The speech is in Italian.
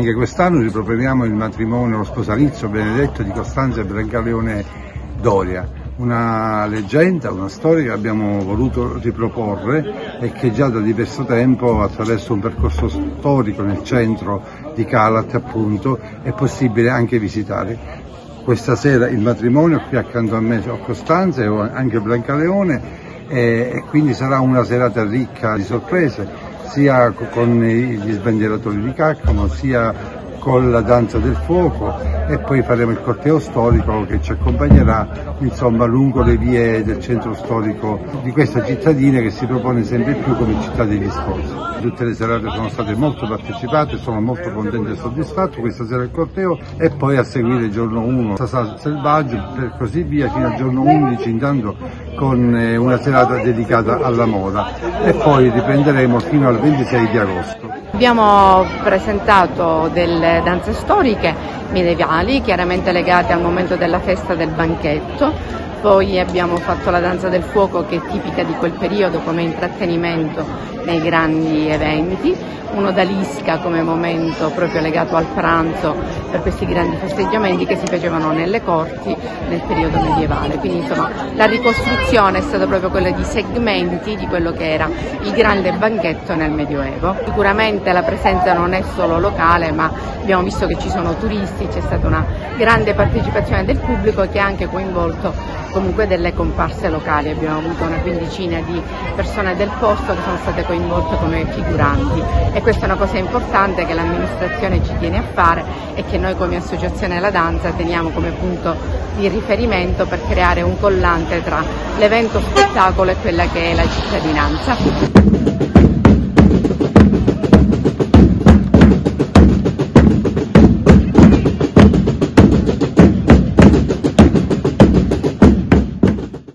Anche quest'anno riproponiamo il matrimonio, lo sposalizio benedetto di Costanza e Brancaleone Doria, una leggenda, una storia che abbiamo voluto riproporre e che già da diverso tempo, attraverso un percorso storico nel centro di Calat appunto, è possibile anche visitare. Questa sera il matrimonio qui accanto a me ho Costanza e ho anche Brancaleone e quindi sarà una serata ricca di sorprese, sia con gli sbandieratori di Caccamo, sia con la danza del fuoco, e poi faremo il corteo storico che ci accompagnerà insomma lungo le vie del centro storico di questa cittadina che si propone sempre più come città degli sposi. Tutte le serate sono state molto partecipate, sono molto contento e soddisfatto. Questa sera il corteo e poi a seguire il giorno 1 Sasà Selvaggio, per così via fino al giorno 11, intanto con una serata dedicata alla moda, e poi riprenderemo fino al 26 di agosto. Abbiamo presentato delle danze storiche medievali, chiaramente legate al momento della festa del banchetto, poi abbiamo fatto la danza del fuoco che è tipica di quel periodo come intrattenimento nei grandi eventi, un odalisca come momento proprio legato al pranzo per questi grandi festeggiamenti che si facevano nelle corti nel periodo medievale. Quindi insomma la ricostruzione è stata proprio quella di segmenti di quello che era il grande banchetto nel Medioevo. Sicuramente la presenza non è solo locale, ma abbiamo visto che ci sono turisti, c'è stata una grande partecipazione del pubblico che ha anche coinvolto comunque delle comparse locali. Abbiamo avuto una quindicina di persone del posto che sono state coinvolte come figuranti, e questa è una cosa importante che l'amministrazione ci tiene a fare e che noi come Associazione La Danza teniamo come punto di riferimento per creare un collante tra l'evento spettacolo e quella che è la cittadinanza.